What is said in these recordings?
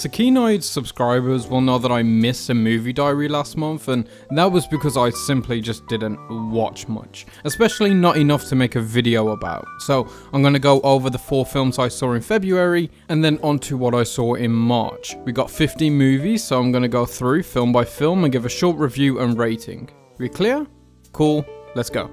Sakinoid subscribers will know that I missed a movie diary last month, and that was because I simply just didn't watch much, especially not enough to make a video about. So I'm going to go over the 4 films I saw in February and then onto what I saw in March. We got 15 movies, so I'm going to go through film by film and give a short review and rating. We clear? Cool, let's go.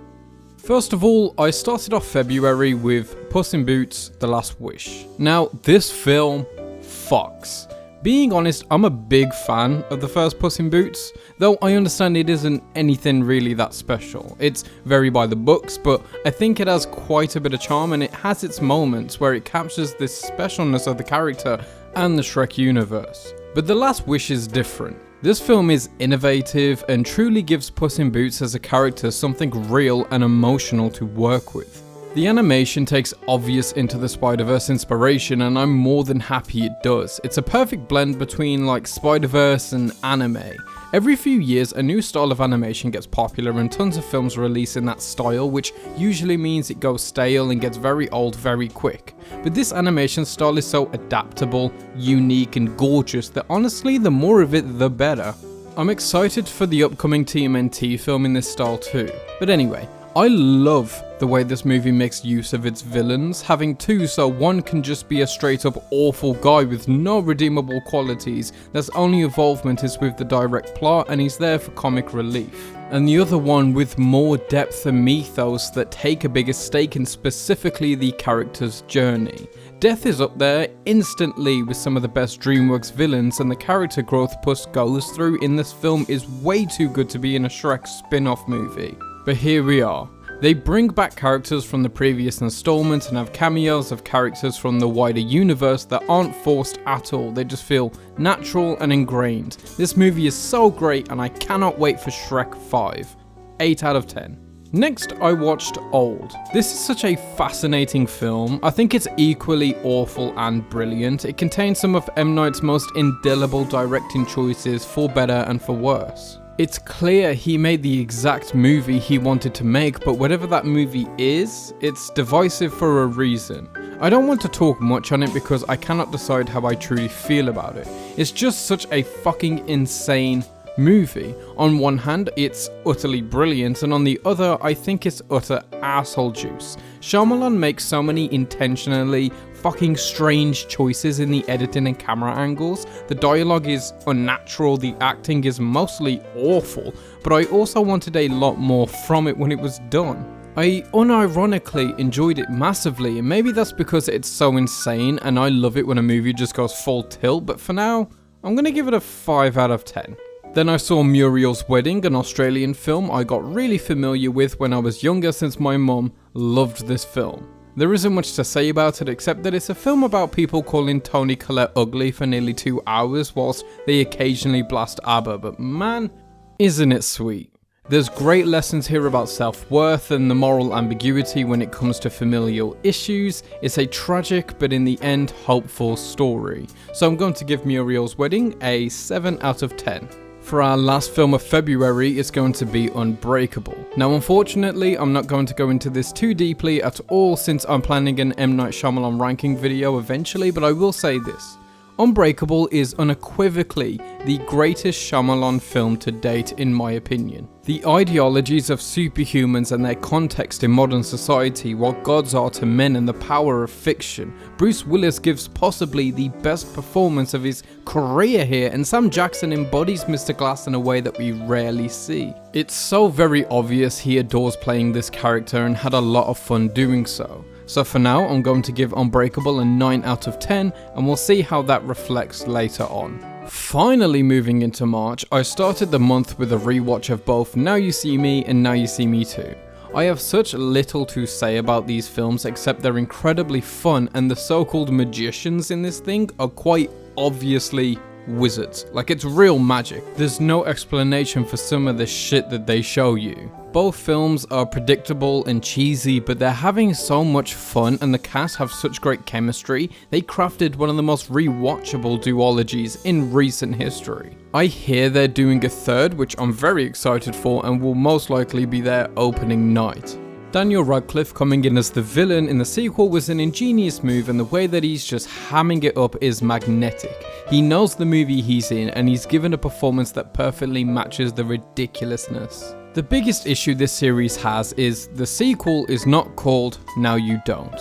First of all, I started off February with Puss in Boots: The Last Wish. Now, this film fucks. Being honest, I'm a big fan of the first Puss in Boots, though I understand it isn't anything really that special. It's very by the books, but I think it has quite a bit of charm, and it has its moments where it captures this specialness of the character and the Shrek universe. But The Last Wish is different. This film is innovative and truly gives Puss in Boots as a character something real and emotional to work with. The animation takes obvious Into the Spider-Verse inspiration, and I'm more than happy it does. It's a perfect blend between like Spider-Verse and anime. Every few years a new style of animation gets popular and tons of films release in that style, which usually means it goes stale and gets very old very quick. But this animation style is so adaptable, unique and gorgeous that honestly the more of it the better. I'm excited for the upcoming TMNT film in this style too. But anyway, I love the way this movie makes use of its villains, having 2 so one can just be a straight up awful guy with no redeemable qualities that's only involvement is with the direct plot and he's there for comic relief. And the other one with more depth and mythos that take a bigger stake in specifically the character's journey. Death is up there instantly with some of the best DreamWorks villains, and the character growth Puss goes through in this film is way too good to be in a Shrek spin-off movie. But here we are. They bring back characters from the previous installment and have cameos of characters from the wider universe that aren't forced at all. They just feel natural and ingrained. This movie is so great and I cannot wait for Shrek 5. 8 out of 10. Next, I watched Old. This is such a fascinating film. I think it's equally awful and brilliant. It contains some of M. Night's most indelible directing choices for better and for worse. It's clear he made the exact movie he wanted to make, but whatever that movie is, it's divisive for a reason. I don't want to talk much on it because I cannot decide how I truly feel about it. It's just such a fucking insane movie. On one hand, it's utterly brilliant, and on the other, I think it's utter asshole juice. Shyamalan makes so many intentionally fucking strange choices in the editing and camera angles. The dialogue is unnatural, the acting is mostly awful, but I also wanted a lot more from it when it was done. I unironically enjoyed it massively, and maybe that's because it's so insane and I love it when a movie just goes full tilt, but for now, I'm gonna give it a 5 out of 10. Then I saw Muriel's Wedding, an Australian film I got really familiar with when I was younger since my mum loved this film. There isn't much to say about it except that it's a film about people calling Toni Collette ugly for nearly 2 hours whilst they occasionally blast ABBA, but man, isn't it sweet. There's great lessons here about self-worth and the moral ambiguity when it comes to familial issues. It's a tragic but in the end hopeful story. So I'm going to give Muriel's Wedding a 7 out of 10. For our last film of February, it's going to be Unbreakable. Now unfortunately, I'm not going to go into this too deeply at all since I'm planning an M. Night Shyamalan ranking video eventually, but I will say this. Unbreakable is unequivocally the greatest Shyamalan film to date in my opinion. The ideologies of superhumans and their context in modern society, what gods are to men and the power of fiction. Bruce Willis gives possibly the best performance of his career here, and Sam Jackson embodies Mr. Glass in a way that we rarely see. It's so very obvious he adores playing this character and had a lot of fun doing so. So for now, I'm going to give Unbreakable a 9 out of 10, and we'll see how that reflects later on. Finally moving into March, I started the month with a rewatch of both Now You See Me and Now You See Me Too. I have such little to say about these films except they're incredibly fun, and the so-called magicians in this thing are quite obviously wizards. Like, it's real magic. There's no explanation for some of the shit that they show you. Both films are predictable and cheesy, but they're having so much fun and the cast have such great chemistry, they crafted one of the most rewatchable duologies in recent history. I hear they're doing a third, which I'm very excited for and will most likely be their opening night. Daniel Radcliffe coming in as the villain in the sequel was an ingenious move, and the way that he's just hamming it up is magnetic. He knows the movie he's in and he's given a performance that perfectly matches the ridiculousness. The biggest issue this series has is the sequel is not called Now You Don't,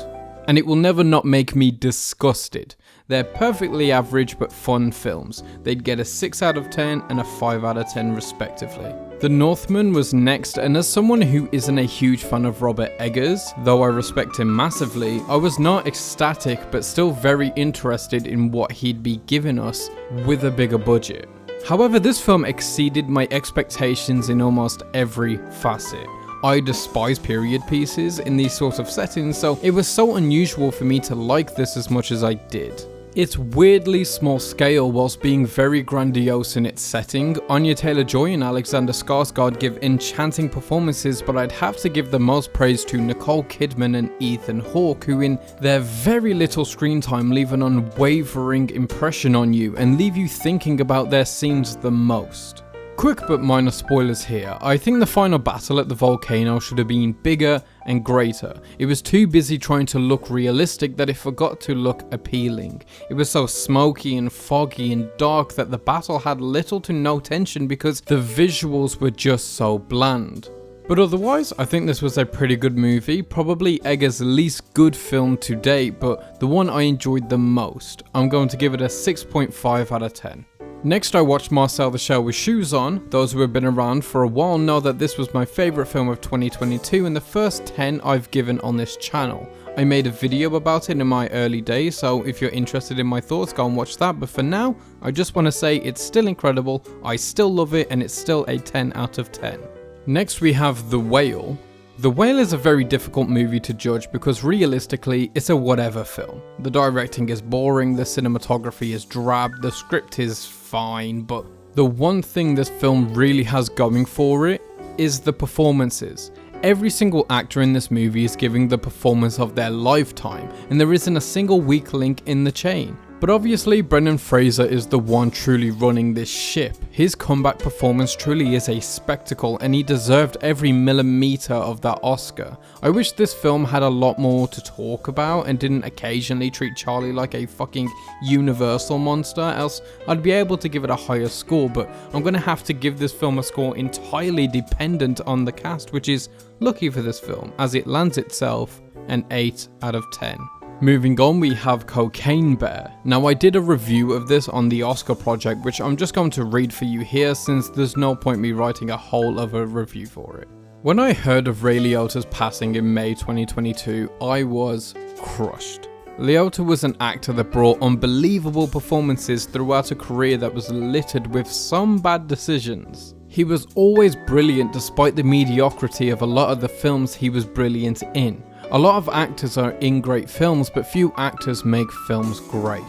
and it will never not make me disgusted. They're perfectly average but fun films. They'd get a 6 out of 10 and a 5 out of 10 respectively. The Northman was next, and as someone who isn't a huge fan of Robert Eggers, though I respect him massively, I was not ecstatic but still very interested in what he'd be giving us with a bigger budget. However, this film exceeded my expectations in almost every facet. I despise period pieces in these sorts of settings, so it was so unusual for me to like this as much as I did. It's weirdly small scale whilst being very grandiose in its setting. Anya Taylor-Joy and Alexander Skarsgård give enchanting performances, but I'd have to give the most praise to Nicole Kidman and Ethan Hawke, who in their very little screen time leave an unwavering impression on you and leave you thinking about their scenes the most. Quick but minor spoilers here. I think the final battle at the volcano should have been bigger and greater. It was too busy trying to look realistic that it forgot to look appealing. It was so smoky and foggy and dark that the battle had little to no tension because the visuals were just so bland. But otherwise, I think this was a pretty good movie, probably Eggers' least good film to date, but the one I enjoyed the most. I'm going to give it a 6.5 out of 10. Next, I watched Marcel the Shell with Shoes On. Those who have been around for a while know that this was my favourite film of 2022 and the first 10 I've given on this channel. I made a video about it in my early days, so if you're interested in my thoughts, go and watch that. But for now, I just want to say it's still incredible, I still love it, and it's still a 10 out of 10. Next, we have The Whale. The Whale is a very difficult movie to judge because realistically, it's a whatever film. The directing is boring, the cinematography is drab, the script is fine, but the one thing this film really has going for it is the performances. Every single actor in this movie is giving the performance of their lifetime, and there isn't a single weak link in the chain. But obviously, Brendan Fraser is the one truly running this ship. His comeback performance truly is a spectacle, and he deserved every millimeter of that Oscar. I wish this film had a lot more to talk about and didn't occasionally treat Charlie like a fucking universal monster, else I'd be able to give it a higher score, but I'm gonna have to give this film a score entirely dependent on the cast, which is lucky for this film, as it lands itself an 8 out of 10. Moving on, we have Cocaine Bear. Now, I did a review of this on the Oscar Project, which I'm just going to read for you here since there's no point me writing a whole other review for it. When I heard of Ray Liotta's passing in May 2022, I was crushed. Liotta was an actor that brought unbelievable performances throughout a career that was littered with some bad decisions. He was always brilliant despite the mediocrity of a lot of the films he was brilliant in. A lot of actors are in great films, but few actors make films great.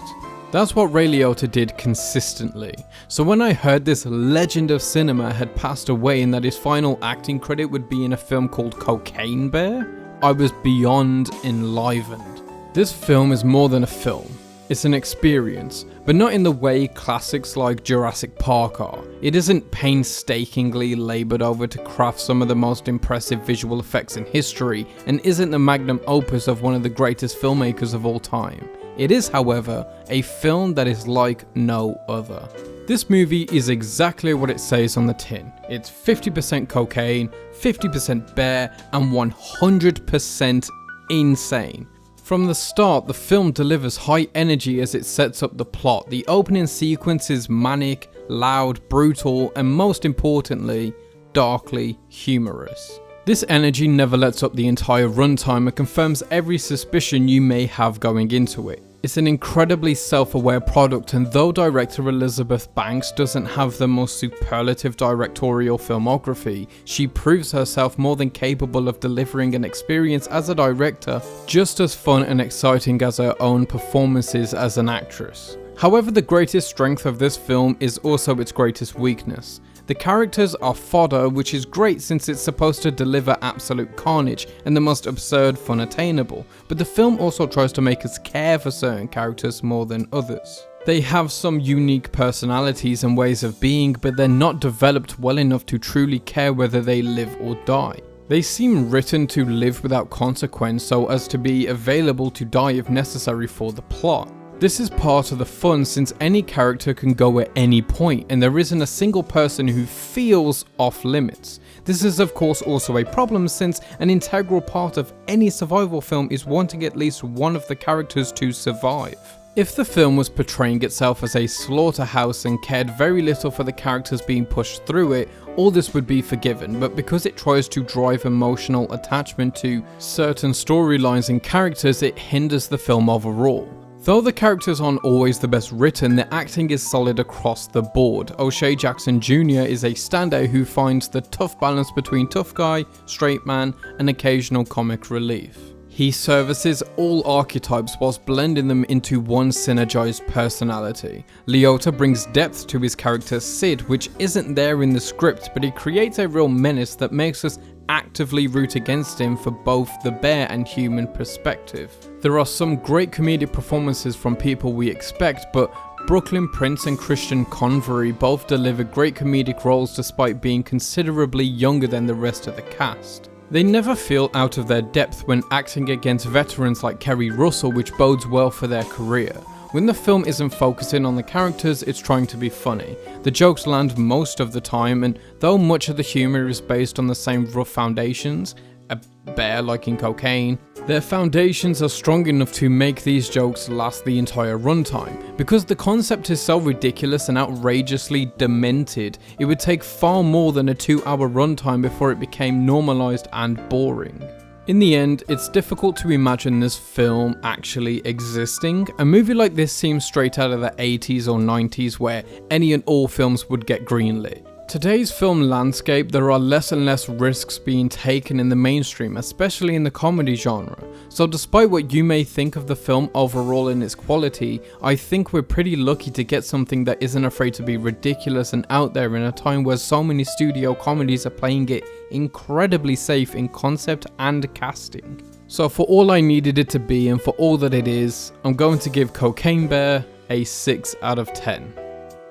That's what Ray Liotta did consistently. So when I heard this legend of cinema had passed away and that his final acting credit would be in a film called Cocaine Bear, I was beyond enlivened. This film is more than a film. It's an experience, but not in the way classics like Jurassic Park are. It isn't painstakingly laboured over to craft some of the most impressive visual effects in history, and isn't the magnum opus of one of the greatest filmmakers of all time. It is, however, a film that is like no other. This movie is exactly what it says on the tin. It's 50% cocaine, 50% bear, and 100% insane. From the start, the film delivers high energy as it sets up the plot. The opening sequence is manic, loud, brutal, and most importantly, darkly humorous. This energy never lets up the entire runtime and confirms every suspicion you may have going into it. It's an incredibly self-aware product, and though director Elizabeth Banks doesn't have the most superlative directorial filmography, she proves herself more than capable of delivering an experience as a director just as fun and exciting as her own performances as an actress. However, the greatest strength of this film is also its greatest weakness. The characters are fodder, which is great since it's supposed to deliver absolute carnage and the most absurd fun attainable, but the film also tries to make us care for certain characters more than others. They have some unique personalities and ways of being, but they're not developed well enough to truly care whether they live or die. They seem written to live without consequence so as to be available to die if necessary for the plot. This is part of the fun since any character can go at any point and there isn't a single person who feels off limits. This is of course also a problem since an integral part of any survival film is wanting at least one of the characters to survive. If the film was portraying itself as a slaughterhouse and cared very little for the characters being pushed through it, all this would be forgiven, but because it tries to drive emotional attachment to certain storylines and characters, it hinders the film overall. Though the characters aren't always the best written, the acting is solid across the board. O'Shea Jackson Jr. is a standout who finds the tough balance between tough guy, straight man, and occasional comic relief. He services all archetypes whilst blending them into one synergized personality. Liotta brings depth to his character Sid, which isn't there in the script, but he creates a real menace that makes us actively root against him for both the bear and human perspective. There are some great comedic performances from people we expect, but Brooklyn Prince and Christian Convery both deliver great comedic roles despite being considerably younger than the rest of the cast. They never feel out of their depth when acting against veterans like Kerry Russell, which bodes well for their career. When the film isn't focusing on the characters, it's trying to be funny. The jokes land most of the time, and though much of the humour is based on the same rough foundations, a bear liking cocaine, their foundations are strong enough to make these jokes last the entire runtime. Because the concept is so ridiculous and outrageously demented, it would take far more than a 2-hour runtime before it became normalized and boring. In the end, it's difficult to imagine this film actually existing. A movie like this seems straight out of the 80s or 90s where any and all films would get greenlit. Today's film landscape, there are less and less risks being taken in the mainstream, especially in the comedy genre. So despite what you may think of the film overall in its quality, I think we're pretty lucky to get something that isn't afraid to be ridiculous and out there in a time where so many studio comedies are playing it incredibly safe in concept and casting. So for all I needed it to be and for all that it is, I'm going to give Cocaine Bear a 6 out of 10.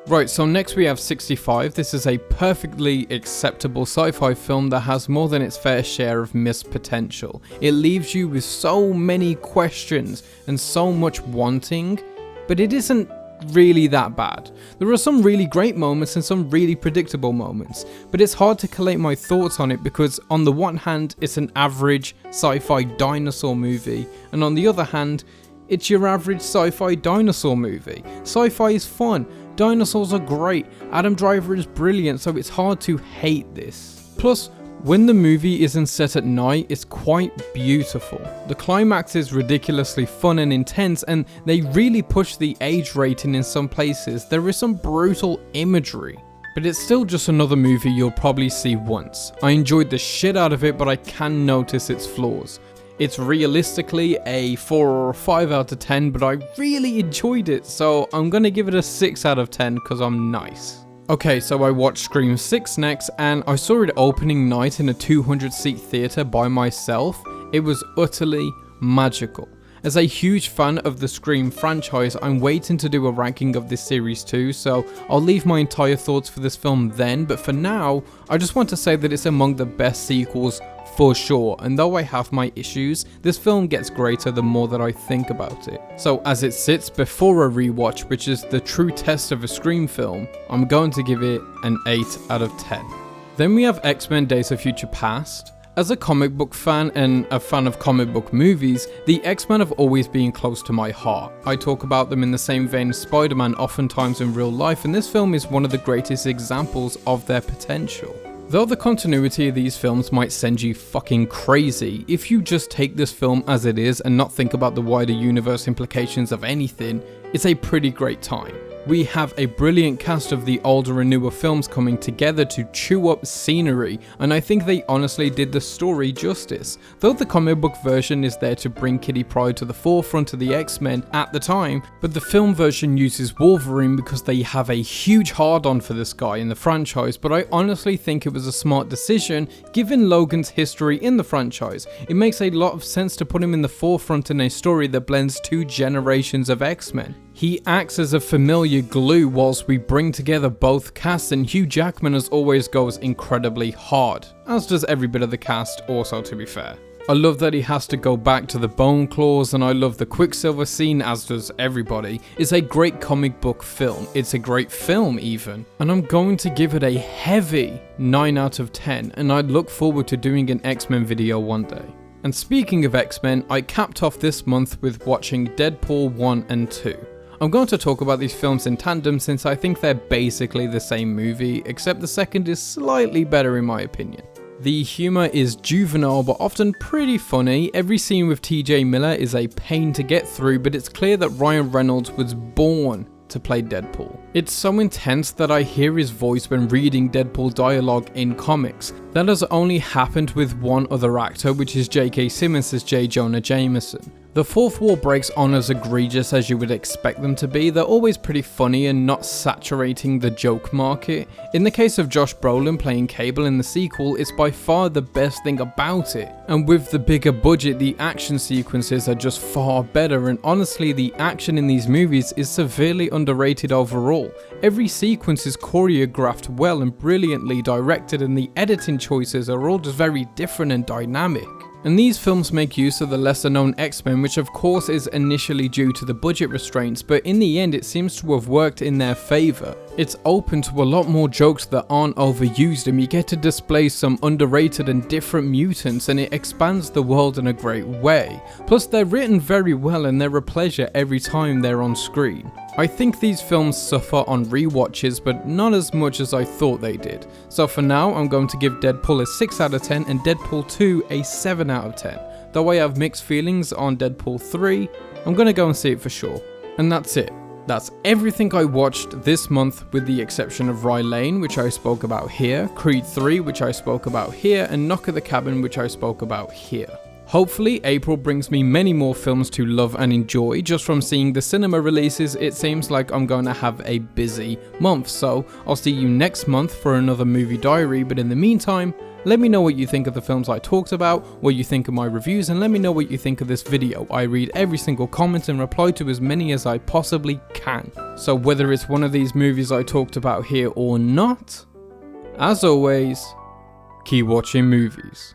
Right, so next we have 65. This is a perfectly acceptable sci-fi film that has more than its fair share of missed potential. It leaves you with so many questions and so much wanting, but it isn't really that bad. There are some really great moments and some really predictable moments, but it's hard to collate my thoughts on it because on the one hand, it's an average sci-fi dinosaur movie, and on the other hand, it's your average sci-fi dinosaur movie. Sci-fi is fun. Dinosaurs are great, Adam Driver is brilliant, so it's hard to hate this. Plus, when the movie isn't set at night, it's quite beautiful. The climax is ridiculously fun and intense, and they really push the age rating in some places. There is some brutal imagery, but it's still just another movie you'll probably see once. I enjoyed the shit out of it, but I can notice its flaws. It's realistically a 4 or a 5 out of 10, but I really enjoyed it, so I'm gonna give it a 6 out of 10 because I'm nice. Okay, so I watched Scream 6 next, and I saw it opening night in a 200-seat theatre by myself. It was utterly magical. As a huge fan of the Scream franchise, I'm waiting to do a ranking of this series too, so I'll leave my entire thoughts for this film then, but for now, I just want to say that it's among the best sequels for sure, and though I have my issues, this film gets greater the more that I think about it. So as it sits before a rewatch, which is the true test of a Scream film, I'm going to give it an 8 out of 10. Then we have X-Men Days of Future Past. As a comic book fan and a fan of comic book movies, the X-Men have always been close to my heart. I talk about them in the same vein as Spider-Man oftentimes in real life, and this film is one of the greatest examples of their potential. Though the continuity of these films might send you fucking crazy, if you just take this film as it is and not think about the wider universe implications of anything, it's a pretty great time. We have a brilliant cast of the older and newer films coming together to chew up scenery, and I think they honestly did the story justice. Though the comic book version is there to bring Kitty Pryde to the forefront of the X-Men at the time, but the film version uses Wolverine because they have a huge hard-on for this guy in the franchise, but I honestly think it was a smart decision given Logan's history in the franchise. It makes a lot of sense to put him in the forefront in a story that blends two generations of X-Men. He acts as a familiar glue whilst we bring together both casts, and Hugh Jackman as always goes incredibly hard, as does every bit of the cast also, to be fair. I love that he has to go back to the bone claws, and I love the Quicksilver scene, as does everybody. It's a great comic book film, it's a great film even, and I'm going to give it a heavy 9 out of 10, and I look forward to doing an X-Men video one day. And speaking of X-Men, I capped off this month with watching Deadpool 1 and 2. I'm going to talk about these films in tandem since I think they're basically the same movie, except the second is slightly better in my opinion. The humour is juvenile but often pretty funny. Every scene with TJ Miller is a pain to get through, but it's clear that Ryan Reynolds was born to play Deadpool. It's so intense that I hear his voice when reading Deadpool dialogue in comics. That has only happened with one other actor, which is J.K. Simmons as J. Jonah Jameson. The fourth wall breaks aren't as egregious as you would expect them to be. They're always pretty funny and not saturating the joke market. In the case of Josh Brolin playing Cable in the sequel, it's by far the best thing about it. And with the bigger budget, the action sequences are just far better, and honestly the action in these movies is severely underrated overall. Every sequence is choreographed well and brilliantly directed, and the editing choices are all just very different and dynamic. And these films make use of the lesser known X-Men, which of course is initially due to the budget restraints, but in the end it seems to have worked in their favour. It's open to a lot more jokes that aren't overused, and you get to display some underrated and different mutants, and it expands the world in a great way. Plus they're written very well and they're a pleasure every time they're on screen. I think these films suffer on rewatches, but not as much as I thought they did. So for now, I'm going to give Deadpool a 6 out of 10 and Deadpool 2 a 7 out of 10. Though I have mixed feelings on Deadpool 3, I'm going to go and see it for sure. And that's it. That's everything I watched this month, with the exception of Rye Lane, which I spoke about here, Creed 3, which I spoke about here, and Knock at the Cabin, which I spoke about here. Hopefully, April brings me many more films to love and enjoy. Just from seeing the cinema releases, it seems like I'm going to have a busy month. So I'll see you next month for another movie diary, but in the meantime, let me know what you think of the films I talked about, what you think of my reviews, and let me know what you think of this video. I read every single comment and reply to as many as I possibly can. So whether it's one of these movies I talked about here or not, as always, keep watching movies.